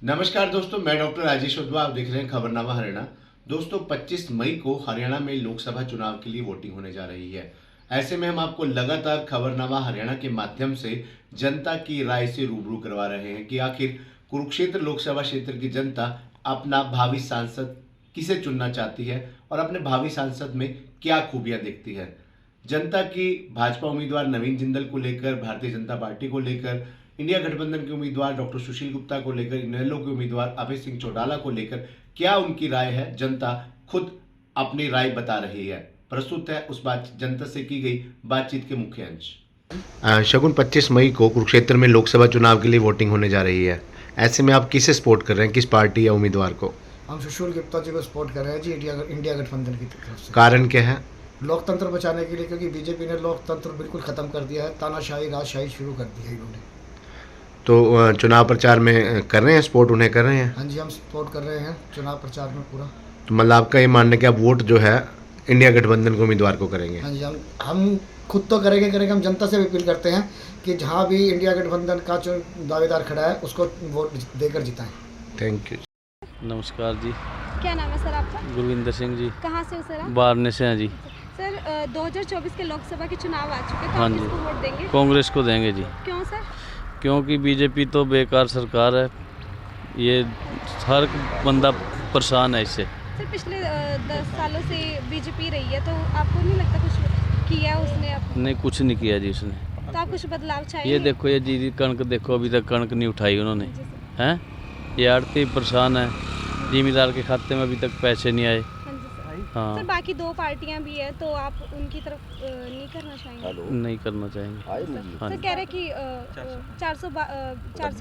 नमस्कार दोस्तों, मैं डॉक्टर राजेश उद्धवा। आप देख रहे हैं खबरनामा हरियाणा। दोस्तों 25 मई को हरियाणा में लोकसभा चुनाव के लिए वोटिंग होने जा रही है। ऐसे में हम आपको लगातार खबरनामा हरियाणा के माध्यम से जनता की राय से रूबरू करवा रहे हैं कि आखिर कुरुक्षेत्र लोकसभा क्षेत्र की जनता अपना भावी सांसद किसे चुनना चाहती है और अपने भावी सांसद में क्या खूबियां देखती है। जनता की भाजपा उम्मीदवार नवीन जिंदल को लेकर, भारतीय जनता पार्टी को लेकर, इंडिया गठबंधन के उम्मीदवार डॉक्टर सुशील गुप्ता को लेकर, इनेलो के उम्मीदवार अभय सिंह चौटाला को लेकर क्या उनकी राय है, जनता खुद अपनी राय बता रही है। प्रस्तुत है उस बात जनता से की गई बातचीत के मुख्य अंश। शगुन 25 मई को कुरुक्षेत्र में लोकसभा चुनाव के लिए वोटिंग होने जा रही है। ऐसे में आप किसे सपोर्ट कर रहे हैं, किस पार्टी या उम्मीदवार को? हम सुशील गुप्ता जी को सपोर्ट कर रहे हैं जी, इंडिया गठबंधन की तरफ से। कारण क्या है? लोकतंत्र बचाने के लिए, क्योंकि बीजेपी ने लोकतंत्र बिल्कुल खत्म कर दिया है, तानाशाही राजशाही शुरू कर दी है इन्होंने। तो चुनाव प्रचार में कर रहे हैं सपोर्ट, उन्हें कर रहे हैं? हाँ जी, हम सपोर्ट कर रहे हैं चुनाव प्रचार में पूरा। तो मतलब आपका ये मानना है कि आप वोट जो है इंडिया गठबंधन के उम्मीदवार को करेंगे? हाँ जी, हम खुद तो करेंगे। हम जनता से भी अपील करते हैं कि जहाँ भी इंडिया गठबंधन का जो दावेदार खड़ा है उसको वोट देकर जिताएं। Thank you. नमस्कार जी। क्या नाम है सर आपका? गुरविंदर सिंह जी। कहाँ से हो सर आप? बारने से हैं जी। सर 2024 के लोकसभा के चुनाव आ चुके हैं, तो हाँ आप जी। किसको वोट देंगे? कांग्रेस को देंगे जी। क्यों सर? क्योंकि बीजेपी तो बेकार सरकार है, ये हर बंदा परेशान है इससे। सर पिछले 10 सालों से बीजेपी रही है, तो आपको नहीं लगता कुछ किया उसने? नहीं, कुछ नहीं किया जी उसने। तो आप कुछ बदलाव चाहिए? ये देखो, ये जी कणक देखो, अभी तक कणक नहीं उठाई उन्होंने, जी सर। हैं। ये आड़ती परेशान है, जिम्मेदार के खाते में अभी तक पैसे नहीं आए। हाँ जी सर। हाँ, सर बाकी 2 पार्टियां भी है, तो आप उनकी तरफ नहीं करना चाहेंगे? नहीं करना चाहेंगे। हाँ सर जी। कह रहे कि 400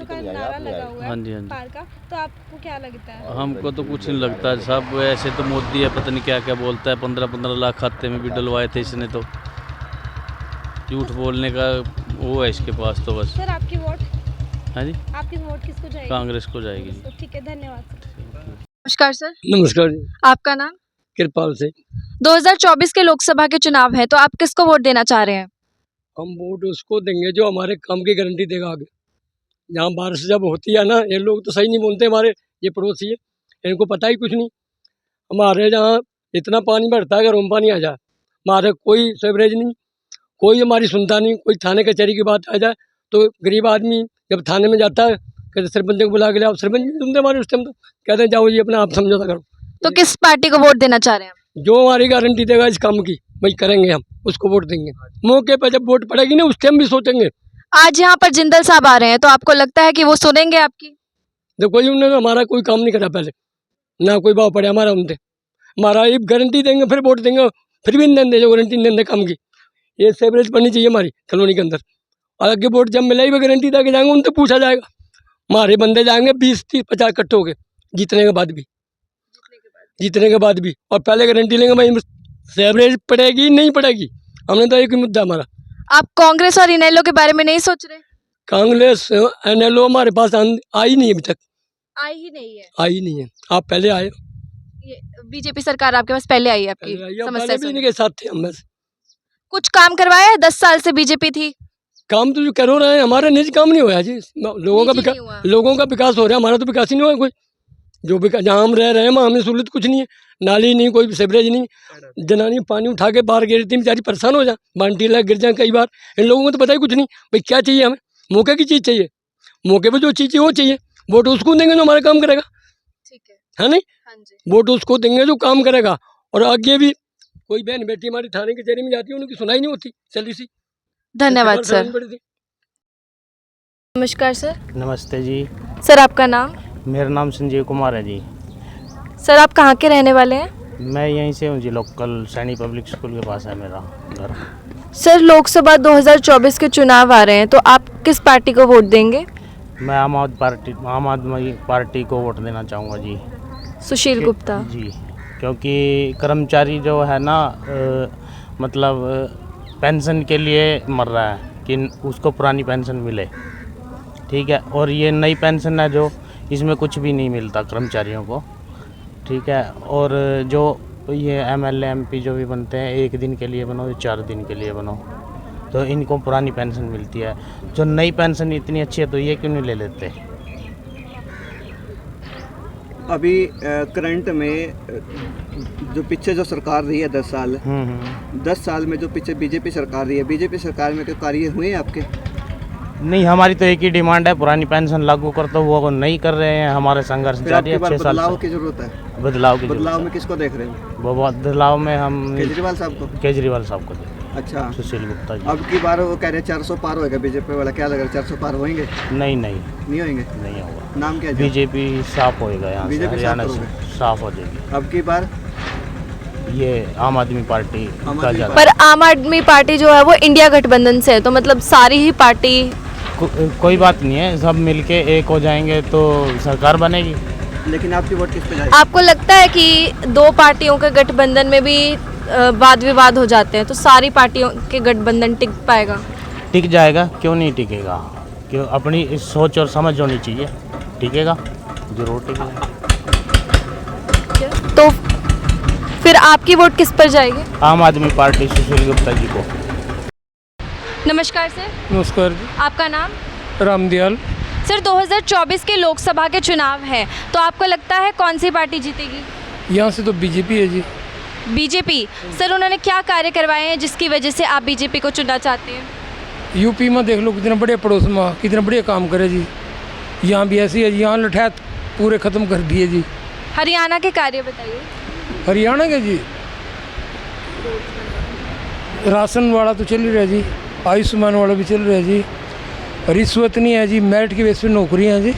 का नारा लगा हुआ हाँ है जी, हाँ जी। पार का, तो आपको क्या लगता है? हमको तो कुछ नहीं लगता सब। ऐसे तो मोदी है, पता नहीं क्या क्या बोलता है। 15-15 लाख खाते में भी डलवाए थे इसने, तो झूठ बोलने का वो है इसके पास तो बस। सर आपकी वोट? हाँ जी, आपकी वोट किसको जाएगी? कांग्रेस को जाएगी जी। तो ठीक है, धन्यवाद सर। नमस्कार सर, नमस्कार जी। आपका नाम? कृपाल से। 2024 के लोकसभा के चुनाव है, तो आप किसको वोट देना चाह रहे हैं? हम वोट उसको देंगे जो हमारे काम की गारंटी देगा आगे। जहाँ बारिश जब होती है ना, ये लोग तो सही नहीं बोलते, हमारे ये पड़ोसी है, इनको पता ही कुछ नहीं। हमारे जहाँ इतना पानी भरता है, घरों में पानी आ जाए, हमारे कोई सेवरेज नहीं, कोई हमारी सुनता नहीं। कोई थाने कचहरी की बात आ जाए तो गरीब आदमी जब थाने में जाता है, कहते सरपंच को बुला के ले आओ, सरपंच नहीं सुनते हमारे उस टाइम, तो कहते हैं जाओ जी अपना आप समझौता करो। तो किस पार्टी को वोट देना चाह रहे हैं? जो हमारी गारंटी देगा इस काम की, वही करेंगे, हम उसको वोट देंगे। मौके पर जब वोट पड़ेगी ना, उस टाइम भी सोचेंगे। आज यहाँ पर जिंदल साहब आ रहे हैं, तो आपको लगता है कि वो सुनेंगे आपकी? देखो जी, उन्होंने हमारा कोई काम नहीं करा पहले, ना कोई भाव पड़े हमारा उनसे। हमारा ये गारंटी देंगे, फिर वोट देंगे, फिर भी नहीं देंगे जो गारंटी नहीं देंगे काम की। ये सेवरेज पड़नी चाहिए हमारी कॉलोनी के अंदर, और आगे वोट जब मिलेगी वो गारंटी दे के जाएंगे, उनसे पूछा जाएगा। हमारे बंदे जाएंगे 20-30-50 इकट्ठे हो गए जीतने के बाद भी, और पहले गारंटी लेंगे भाई सेवरेज पड़ेगी नहीं पड़ेगी। हमने तो एक ही मुद्दा हमारा। आप कांग्रेस और इनेलो के बारे में नहीं सोच रहे? कांग्रेस एनएलओ हमारे पास आई नहीं अभी तक, आई ही नहीं है। आई नहीं है। आप पहले आए, ये बीजेपी सरकार आपके पास पहले आई है आपकी पहले आइए, समस्या पहले भी सुनने। इनके साथ थे हम। बस कुछ काम करवाया है? 10 साल से बीजेपी थी। काम तो जो करो रहे हैं, हमारा निजी काम नहीं हुआ जी। लोगों का निजी नहीं हुआ। विकास, लोगों का विकास हो रहा है, हमारा तो विकास ही नहीं हुआ कोई। जो विकास जहाँ हम रह रहे हैं वहाँ हमें सहूलत कुछ नहीं है, नाली नहीं, कोई सेवरेज नहीं। जनानी पानी उठा के बाहर गिरती बेचारी परेशान हो जाए, बाल्टी लग गिर जाए कई बार। इन लोगों को तो पता ही कुछ नहीं भाई क्या चाहिए हमें। मौके की चीज़ चाहिए, मौके पर जो चीज़ चाहिए वो चाहिए। वोट उसको देंगे जो हमारा काम करेगा, ठीक है। है नहीं? हाँ जी। वोट उसको देंगे जो काम करेगा। और आगे भी कोई बहन बेटी हमारी थाने की कचहरी में जाती है, उनकी सुनाई नहीं होती, चली सी। धन्यवाद सर। सुनानी पड़ती। नमस्कार सर। नमस्ते जी। सर आपका नाम? मेरा नाम संजीव कुमार है जी। सर आप कहाँ के रहने वाले हैं? मैं यहीं से हूँ जी, लोकल सैनी पब्लिक स्कूल के पास है मेरा घर। सर लोकसभा 2024 के चुनाव आ रहे हैं, तो आप किस पार्टी को वोट देंगे? मैं आम आदमी पार्टी को वोट देना चाहूँगा जी। सुशील गुप्ता जी, क्योंकि कर्मचारी जो है ना, मतलब पेंशन के लिए मर रहा है कि उसको पुरानी पेंशन मिले, ठीक है। और ये नई पेंशन है जो, इसमें कुछ भी नहीं मिलता कर्मचारियों को, ठीक है। और जो ये एमएलए एमपी जो भी बनते हैं, 1 दिन के लिए बनो या 4 दिन के लिए बनो, तो इनको पुरानी पेंशन मिलती है। जो नई पेंशन इतनी अच्छी है तो ये क्यों नहीं ले लेते? अभी करंट में जो पीछे जो सरकार रही है 10 साल, 10 साल में जो पीछे बीजेपी सरकार रही है, बीजेपी सरकार में कोई कार्य हुए हैं आपके? नहीं, हमारी तो एक ही डिमांड है, पुरानी पेंशन लागू कर दो, वो नहीं कर रहे हैं। हमारे संघर्ष फिर जारी है आपके 6 बाद साल बदलाव से। की जरूरत है। बदलाव में किसको देख रहे हो? वो बदलाव में हम केजरीवाल साहब को? केजरीवाल साहब को देते हैं। अच्छा, सुशील गुप्ता जी। अब की बार वो कह रहे हैं 400 पार होएगा बीजेपी वाला, क्या लग रहा है 400 पार होंगे? नहीं नहीं होंगे। नहीं होगा। नाम क्या है? बीजेपी साफ होएगा, यहाँ से बीजेपी हरियाणा साफ से साफ हो जाएगी। अब की बार ये आम आदमी पार्टी का ज़्यादा। पर आम आदमी पार्टी जो है वो इंडिया गठबंधन से है, तो मतलब सारी ही पार्टी कोई बात नहीं है, सब मिलके एक हो जाएंगे तो सरकार बनेगी। लेकिन आपकी वोट किस पे जाएगी? आपको लगता है कि दो पार्टियों के गठबंधन में भी वाद विवाद हो जाते हैं, तो सारी पार्टियों के गठबंधन टिक पाएगा? टिक जाएगा, क्यों नहीं टिकेगा? क्यों, अपनी इस सोच और समझ होनी चाहिए। टिकेगा, जरूर टिकेगा। तो फिर आपकी वोट किस पर जाएगी? आम आदमी पार्टी, सुशील गुप्ता जी को। नमस्कार सर। नमस्कार जी, आपका नाम? रामदयाल। सर 2024 के लोकसभा के चुनाव हैं, तो आपको लगता है कौन सी पार्टी जीतेगी? यहाँ से तो बीजेपी है जी। बीजेपी। सर उन्होंने क्या कार्य करवाए हैं जिसकी वजह से आप बीजेपी को चुनना चाहते हैं? यूपी में देख लो कितने बड़े पड़ोस में कितने बड़े काम करे जी। यहाँ भी ऐसी है जी, यहाँ लठैत पूरे ख़त्म कर दिए जी। हरियाणा के कार्य बताइए। हरियाणा के जी, राशन वाला तो चल ही रहा जी, आयुष्मान वाला भी चल रहा है जी, रिश्वत नहीं है जी, मेरिट की बेस पे नौकरियाँ हैं जी,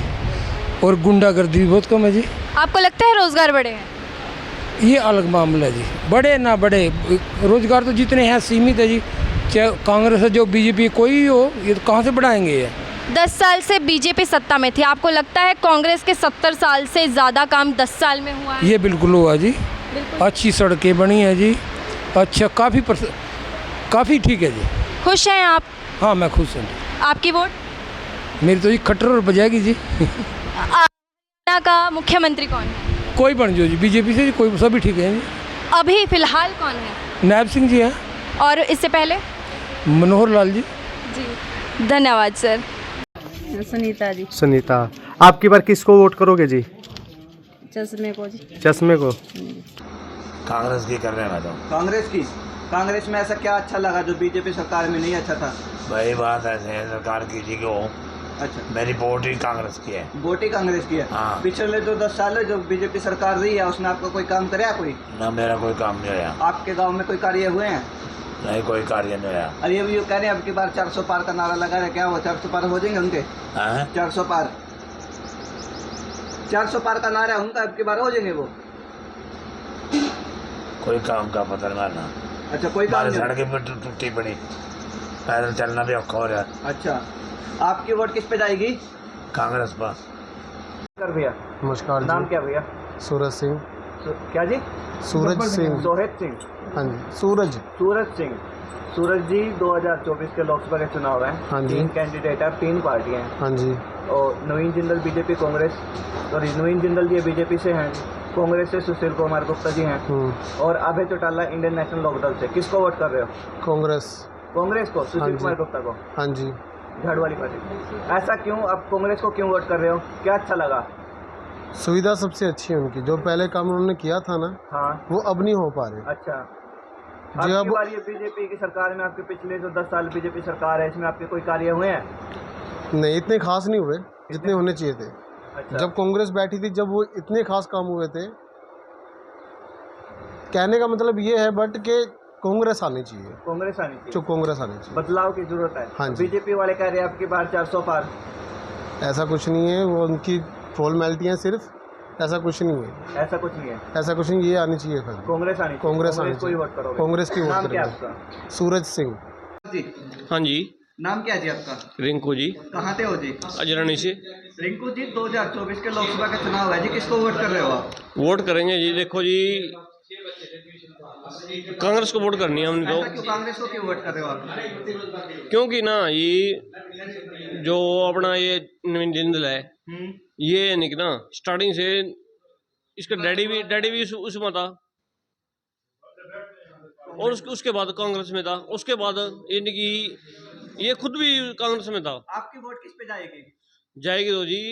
और गुंडागर्दी भी बहुत कम है जी। आपको लगता है रोजगार बढ़े हैं? ये अलग मामला है जी, बड़े ना बड़े, रोजगार तो जितने हैं सीमित है जी। चाहे कांग्रेस है जो बीजेपी कोई हो, ये तो कहाँ से बढ़ाएंगे ये? 10 साल से बीजेपी सत्ता में थी, आपको लगता है कांग्रेस के 70 साल से ज़्यादा काम 10 साल में हुआ है? ये बिल्कुल हुआ जी। अच्छी सड़कें बनी हैं जी, अच्छा काफ़ी ठीक है जी। खुश हैं आप? हाँ मैं खुश हूँ। आपकी वोट? मेरी तो ये खट्टर और बजाएगी जी। हरियाणा का मुख्यमंत्री कौन है? कोई बन जो जी, बीजेपी से जी, कोई सभी ठीक है जी। अभी फिलहाल कौन है? नायब सिंह जी हैं। और इससे पहले? मनोहर लाल जी। जी धन्यवाद सर। सुनीता जी। सुनीता, आपकी बार किसको वोट करोगे जी? चश्मे को जी। चश्मे को। कांग्रेस की कर रहे हैं तो। कांग्रेस की? कांग्रेस में ऐसा क्या अच्छा लगा जो बीजेपी सरकार में नहीं अच्छा था? वही बात है, सरकार की जी को। अच्छा, मेरी वोट ही कांग्रेस की है। वोट ही कांग्रेस की है। हाँ। पिछले जो 10 साल है जो बीजेपी सरकार रही है उसने आपका कोई काम कराया? कोई ना, मेरा कोई काम नहीं आया। आपके गांव में कोई कार्य हुए हैं? नहीं, कोई कार्य नहीं आया। अरे ये कह रहे हैं अब की बार 400 पार का नारा लगा रहे, क्या हुआ 400 पार हो जाएंगे उनके? 400 पार, 400 पार का नारा उनका अब की बार हो जाएंगे वो? कोई काम का पता नहीं मारना। अच्छा, कोई काम नहीं। सड़कें पे टूटी पड़ी, पैदल चलना भी औखा हो रहा है। अच्छा, आपकी वोट किस पे जाएगी? कांग्रेस पर। कर भैया। नमस्कार। नाम क्या भैया? सूरज सिंह। क्या जी? सूरज सिंह। सोहेब सिंह। हाँ जी, सूरज सिंह। सूरज जी, 2024 के लोकसभा के चुनाव हैं। हाँ जी। 3 कैंडिडेट है, 3 पार्टियां हैं। हाँ जी। और नवीन जिंदल बीजेपी कांग्रेस, और नवीन जिंदल जी बीजेपी से हैं, कांग्रेस से सुशील कुमार गुप्ता जी हैं, और अभय चौटाला इंडियन नेशनल लोकदल से। किसको वोट कर रहे हो? कांग्रेस। कांग्रेस को, सुशील कुमार गुप्ता को? हाँ जी। झाड़ वाली पार्टी। ऐसा क्यों? अब कांग्रेस को क्यों वोट कर रहे हो? क्या अच्छा लगा? सुविधा सबसे अच्छी है उनकी, जो पहले काम उन्होंने किया था ना, हाँ, वो अब नहीं हो पा रहे। अच्छा। जी, अब बार ये बीजेपी की सरकार में, आपके पिछले जो 10 साल बीजेपी सरकार है, इसमें आपके कोई कार्य हुए हैं? नहीं, इतने खास नहीं हुए जितने होने चाहिए थे। अच्छा। जब कांग्रेस बैठी थी, जब वो इतने खास काम हुए थे। कहने का मतलब ये है बट के कांग्रेस आनी चाहिए। कांग्रेस आनी चाहिए। जो कांग्रेस आनी चाहिए, बदलाव की जरूरत है। हाँ जी। बीजेपी वाले कह रहे हैं आपकी बार 400 पार। ऐसा कुछ नहीं है, वो उनकी फॉर्मेलिटियाँ सिर्फ, ऐसा कुछ नहीं है। ऐसा कुछ नहीं है। ऐसा कुछ नहीं, ये आनी चाहिए खाली। कांग्रेस आनी चाहिए। कांग्रेस आनी को ही वोट करोगे? कांग्रेस की वोट नाम क्या करेंगे। आपका? सूरज सिंह जी। हाँ जी। नाम क्या जी आपका? रिंकू जी। कहाँ से हो जी? अजरानी से। रिंकू जी, 2024 के लोकसभा का चुनाव है जी, किसको वोट कर रहे हो आप? वोट करेंगे जी, देखो जी, कांग्रेस को वोट करनी है हमने तो। ऐसा क्यों? कांग्रेस को क्यों वोट कर रहे हो आप? क्योंकि ना ये जो अपना ये नवीन जिंदल है, ये यानी कि ना स्टार्टिंग से इसका डैडी भी उसमें था, और उसके बाद कांग्रेस में था, उसके बाद यानी कि ये खुद भी कांग्रेस में था। आपकी वोट किस पे जाएगी? जाएगी तो जी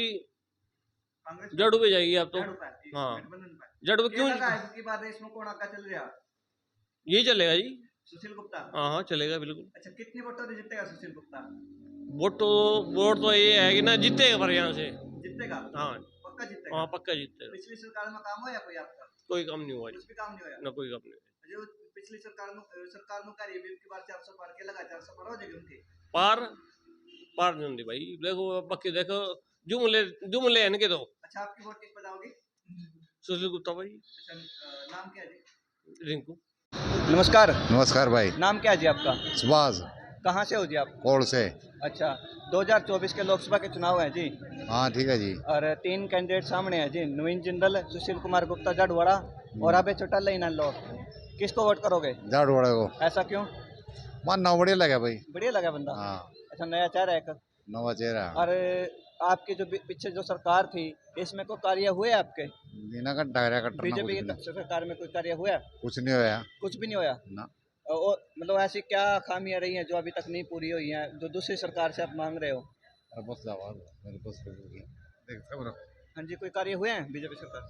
कांग्रेस जड़ू पे जाएगी अब तो। झाड़ू पे, हाँ। गठबंधन पे। जड़ू ये क्यों लगा है कि बाद इसमें कौन आगे चल रहा? यही चलेगा जी। सुशील गुप्ता। हाँ हाँ चलेगा बिल्कुल। अच्छा, कितनी वोटों से जीतेगा सुशील गुप्ता? वोट तो ये है कि ना जीतेगा पर यहाँ से। जीतेगा? हाँ पक्का जीतेगा? हाँ पक्का जीतेगा। पिछली सरकार में काम हुआ कोई आपका? कोई काम नहीं हुआ कुछ जी। भी काम नहीं हुआ? ना कोई काम नहीं हुआ। जो पिछली सरकार नु कार्य भी की बार 400 पार के लगा 400 पार हो जाएगी उनकी। पार पार नहीं होती भाई, देखो पक्की देखो जुमले इनके तो। अच्छा, आपकी वोट किस पे जाओगी? सुशील गुप्ता भाई। अच्छा, नाम क्या है जी? रिंकू। नमस्कार। नमस्कार भाई। नाम क्या है जी आपका? सुभाष। कहाँ से हो जी आप? कोड़ से। अच्छा, 2024 के लोकसभा के चुनाव हैं जी। हाँ ठीक है जी। और 3 कैंडिडेट सामने हैं जी, नवीन जिंदल, सुशील कुमार गुप्ता जाटवाड़ा और अभय चौटाला इन लोग। किसको वोट करोगे? जाटवाड़ा को। ऐसा क्यों? मान ना बढ़िया लगा भाई। बढ़िया लगा बंदा। हाँ। अच्छा, नया चेहरा है एक। नवा चेहरा। और आपकी जो पीछे जो सरकार थी इसमें कोई कार्य हुए आपके? बिना का डायरा कटना बीजेपी की सरकार में कोई कार्य हुआ? कुछ नहीं होया। कुछ भी नहीं होया ना। और मतलब ऐसी क्या खामियां रही हैं जो अभी तक नहीं पूरी हुई हैं, जो दूसरी सरकार से आप मांग रहे हो? बस मेरे पास हाँ जी, कोई कार्य हुए हैं बीजेपी सरकार?